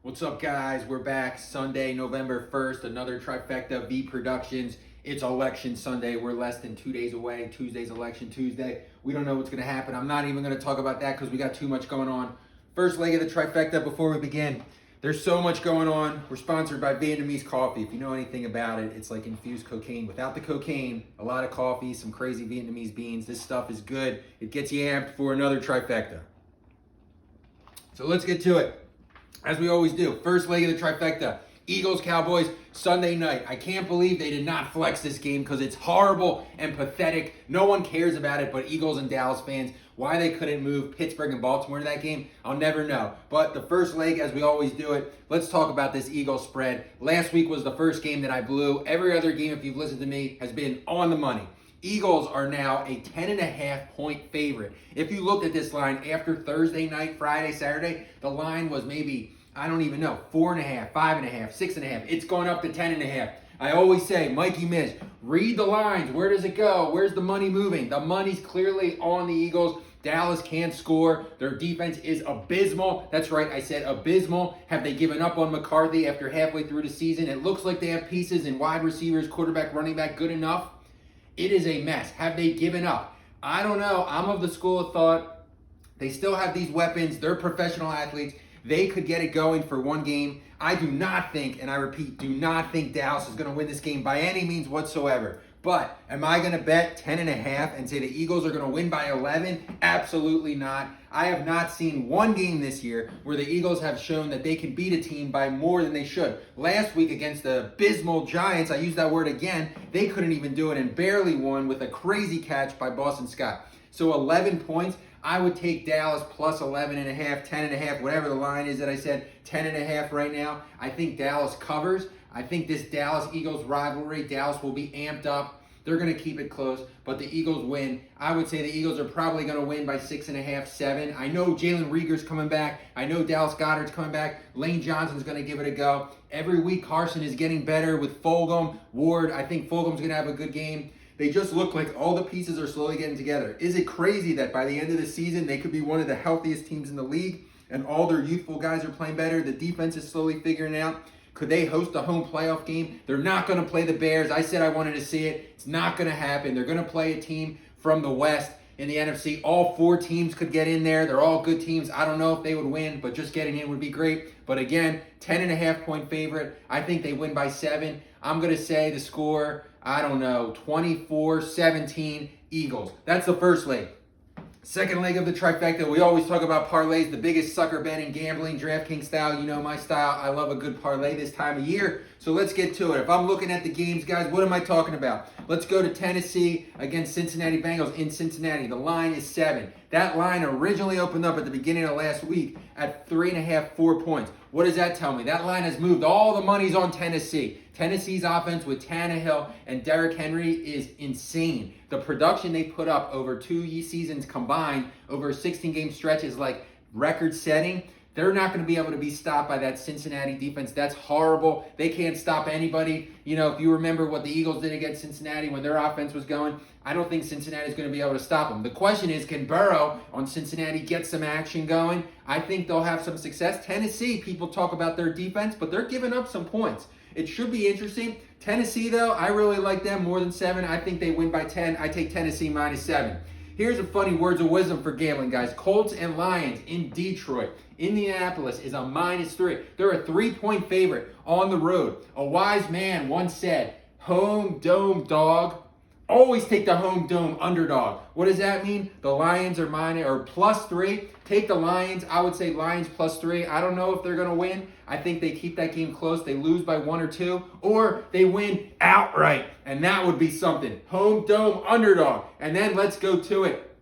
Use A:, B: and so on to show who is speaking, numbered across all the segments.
A: What's up, guys? We're back Sunday, November 1st, another Trifecta V Productions. It's Election Sunday. We're less than 2 days away. Tuesday's Election Tuesday. We don't know what's going to happen. I'm not even going to talk about that because we got too much going on. First leg of the Trifecta before we begin. There's so much going on. We're sponsored by Vietnamese coffee. If you know anything about it, it's like infused cocaine. Without the cocaine, a lot of coffee, some crazy Vietnamese beans. This stuff is good. It gets you amped for another Trifecta. So let's get to it. As we always do, first leg of the Trifecta, Eagles-Cowboys, Sunday night. I can't believe they did not flex this game because it's horrible and pathetic. No one cares about it but Eagles and Dallas fans. Why they couldn't move Pittsburgh and Baltimore to that game, I'll never know. But the first leg, as we always do it, let's talk about this Eagles spread. Last week was the first game that I blew. Every other game, if you've listened to me, has been on the money. Eagles are now a 10.5 point favorite. If you looked at this line after Thursday night, Friday, Saturday, the line was maybe, I don't even know, 4.5, 5.5, 6.5. It's going up to 10.5. I always say, Mikey Miz, read the lines. Where does it go? Where's the money moving? The money's clearly on the Eagles. Dallas can't score. Their defense is abysmal. That's right, I said abysmal. Have they given up on McCarthy after halfway through the season? It looks like they have pieces in wide receivers, quarterback, running back good enough. It is a mess. Have they given up? I don't know. I'm of the school of thought. They still have these weapons. They're professional athletes. They could get it going for one game. I do not think, and I repeat, do not think Dallas is going to win this game by any means whatsoever. But am I going to bet 10.5 and say the Eagles are going to win by 11? Absolutely not. I have not seen one game this year where the Eagles have shown that they can beat a team by more than they should. Last week against the abysmal Giants, I use that word again, they couldn't even do it and barely won with a crazy catch by Boston Scott. So 11 points. I would take Dallas plus 11.5, 10.5, whatever the line is that I said, 10.5 right now. I think Dallas covers. I think this Dallas-Eagles rivalry, Dallas will be amped up. They're going to keep it close, but the Eagles win. I would say the Eagles are probably going to win by 6.5, 7. I know Jalen Reagor's coming back. I know Dallas Goedert's coming back. Lane Johnson's going to give it a go. Every week, Carson is getting better with Fulgham, Ward. I think Fulgham's going to have a good game. They just look like all the pieces are slowly getting together. Is it crazy that by the end of the season, they could be one of the healthiest teams in the league and all their youthful guys are playing better? The defense is slowly figuring it out. Could they host a home playoff game? They're not going to play the Bears. I said I wanted to see it. It's not going to happen. They're going to play a team from the West in the NFC. All four teams could get in there. They're all good teams. I don't know if they would win, but just getting in would be great. But again, 10.5 point favorite. I think they win by 7. I'm going to say the score, I don't know, 24-17 Eagles. That's the first leg. Second leg of the Trifecta, we always talk about parlays, the biggest sucker betting, gambling, DraftKings style. You know my style. I love a good parlay this time of year. So let's get to it. If I'm looking at the games, guys, what am I talking about? Let's go to Tennessee against Cincinnati Bengals in Cincinnati. The line is 7. That line originally opened up at the beginning of last week at 3.5, 4 points. What does that tell me? That line has moved. All the money's on Tennessee. Tennessee's offense with Tannehill and Derrick Henry is insane. The production they put up over 2 seasons combined, over a 16-game stretch, is like record-setting. They're not going to be able to be stopped by that Cincinnati defense. That's horrible. They can't stop anybody. You know, if you remember what the Eagles did against Cincinnati when their offense was going, I don't think Cincinnati is going to be able to stop them. The question is, can Burrow on Cincinnati get some action going? I think they'll have some success. Tennessee, people talk about their defense, but they're giving up some points. It should be interesting. Tennessee, though, I really like them more than 7. I think they win by 10. I take Tennessee minus 7. Here's a funny words of wisdom for gambling, guys. Colts and Lions in Detroit. Indianapolis is a minus 3. They're a 3-point favorite on the road. A wise man once said, home dome dog. Always take the home dome underdog. What does that mean? The Lions are plus 3. Take the Lions. I would say Lions plus 3. I don't know if they're going to win. I think they keep that game close. They lose by 1 or 2, or they win outright, and that would be something. Home dome underdog. And then let's go to it.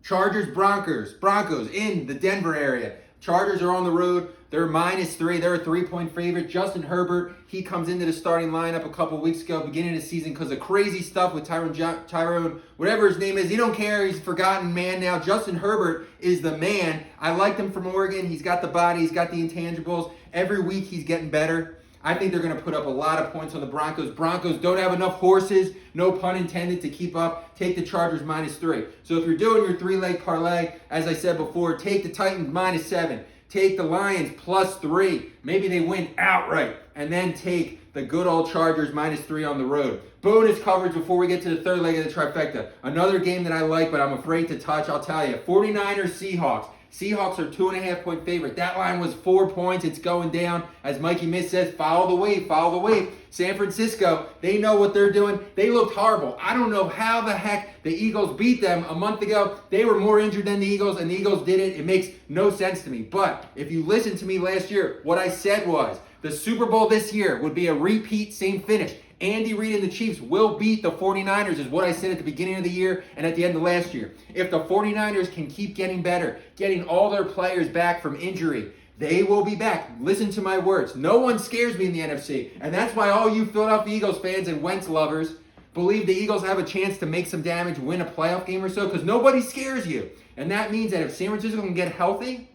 A: Chargers, Broncos in the Denver area. Chargers are on the road. They're minus 3. They're a 3-point favorite. Justin Herbert, he comes into the starting lineup a couple weeks ago, beginning of the season, because of crazy stuff with Tyrone, whatever his name is. He don't care. He's a forgotten man now. Justin Herbert is the man. I liked him from Oregon. He's got the body. He's got the intangibles. Every week he's getting better. I think they're going to put up a lot of points on the Broncos. Broncos don't have enough horses, no pun intended, to keep up. Take the Chargers minus 3. So if you're doing your 3-leg parlay, as I said before, take the Titans minus 7. Take the Lions +3. Maybe they win outright. And then take the good old Chargers -3 on the road. Bonus coverage before we get to the third leg of the trifecta. Another game that I like, but I'm afraid to touch, I'll tell you. 49ers Seahawks. Seahawks are 2.5-point favorite. That line was 4 points. It's going down. As Mikey Miss says, follow the wave, follow the wave. San Francisco, they know what they're doing. They looked horrible. I don't know how the heck the Eagles beat them a month ago. They were more injured than the Eagles, and the Eagles did it. It makes no sense to me. But if you listened to me last year, what I said was the Super Bowl this year would be a repeat, same finish. Andy Reid and the Chiefs will beat the 49ers is what I said at the beginning of the year and at the end of last year. If the 49ers can keep getting better, getting all their players back from injury, they will be back. Listen to my words. No one scares me in the NFC. And that's why all you Philadelphia Eagles fans and Wentz lovers believe the Eagles have a chance to make some damage, win a playoff game or so, because nobody scares you. And that means that if San Francisco can get healthy,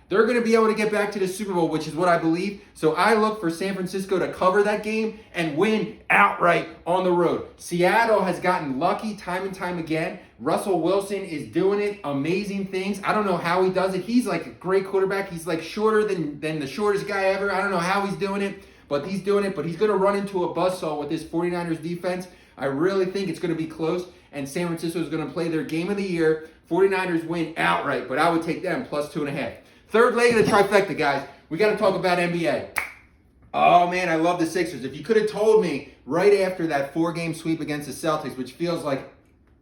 A: they're going to be able to get back to the Super Bowl, which is what I believe. So I look for San Francisco to cover that game and win outright on the road. Seattle has gotten lucky time and time again. Russell Wilson is doing it, amazing things. I don't know how he does it. He's like a great quarterback. He's like shorter than the shortest guy ever. I don't know how he's doing it, but he's doing it. But he's going to run into a buzzsaw with this 49ers defense. I really think it's going to be close, and San Francisco is going to play their game of the year. 49ers win outright, but I would take them +2.5. Third leg of the trifecta, guys. We got to talk about NBA. Oh, man, I love the Sixers. If you could have told me right after that 4-game sweep against the Celtics, which feels like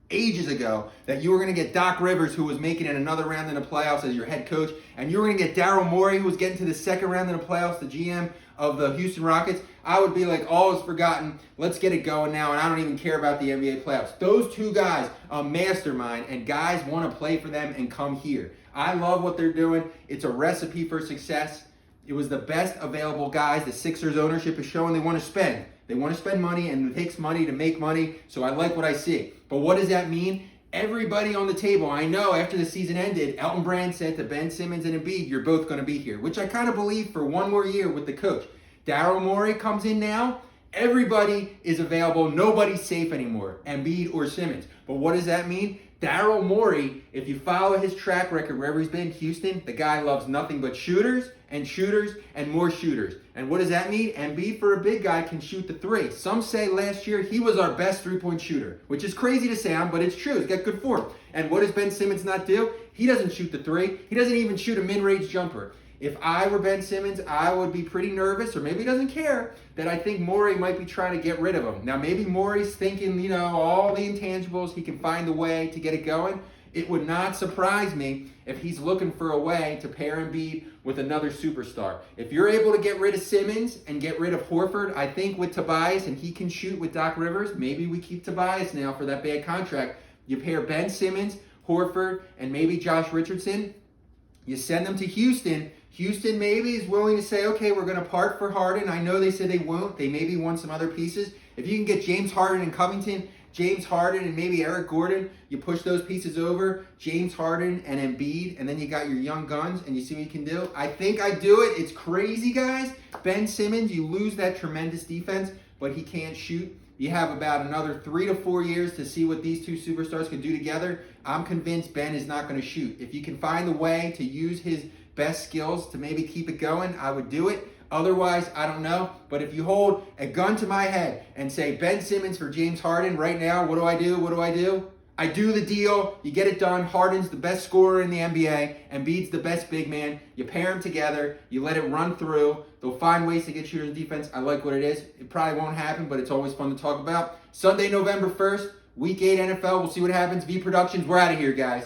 A: ages ago, that you were going to get Doc Rivers, who was making it another round in the playoffs as your head coach, and you were going to get Daryl Morey, who was getting to the second round in the playoffs, the GM of the Houston Rockets, I would be like, all is forgotten. Let's get it going now, and I don't even care about the NBA playoffs. Those two guys, a mastermind, and guys want to play for them and come here. I love what they're doing. It's a recipe for success. It was the best available guys. The Sixers ownership is showing they want to spend. They want to spend money, and it takes money to make money, so I like what I see. But what does that mean? Everybody on the table, I know after the season ended, Elton Brand said to Ben Simmons and Embiid, you're both going to be here, which I kind of believe for one more year with the coach. Daryl Morey comes in now. Everybody is available. Nobody's safe anymore, Embiid or Simmons. But what does that mean? Daryl Morey, if you follow his track record wherever he's been, Houston, the guy loves nothing but shooters and more shooters. And what does that mean? Embiid, for a big guy, can shoot the three. Some say last year he was our best three-point shooter, which is crazy to sound, but it's true. He's got good form. And what does Ben Simmons not do? He doesn't shoot the three. He doesn't even shoot a mid-range jumper. If I were Ben Simmons, I would be pretty nervous, or maybe he doesn't care, that I think Morey might be trying to get rid of him. Now, maybe Morey's thinking, all the intangibles, he can find a way to get it going. It would not surprise me if he's looking for a way to pair Embiid with another superstar. If you're able to get rid of Simmons and get rid of Horford, I think with Tobias, and he can shoot with Doc Rivers, maybe we keep Tobias now for that bad contract. You pair Ben Simmons, Horford, and maybe Josh Richardson. You send them to Houston. Houston maybe is willing to say, okay, we're going to part for Harden. I know they said they won't. They maybe want some other pieces. If you can get James Harden and Covington, James Harden and maybe Eric Gordon, you push those pieces over, James Harden and Embiid, and then you got your young guns, and you see what you can do. I think I do it. It's crazy, guys. Ben Simmons, you lose that tremendous defense, but he can't shoot. You have about another 3 to 4 years to see what these two superstars can do together. I'm convinced Ben is not going to shoot. If you can find a way to use his best skills to maybe keep it going, I would do it. Otherwise, I don't know. But if you hold a gun to my head and say Ben Simmons for James Harden right now, what do I do? What do I do? I do the deal. You get it done. Harden's the best scorer in the NBA. Embiid's the best big man. You pair them together. You let it run through. They'll find ways to get shooters and defense. I like what it is. It probably won't happen, but it's always fun to talk about. Sunday, November 1st, Week 8 NFL. We'll see what happens. V Productions, we're out of here, guys.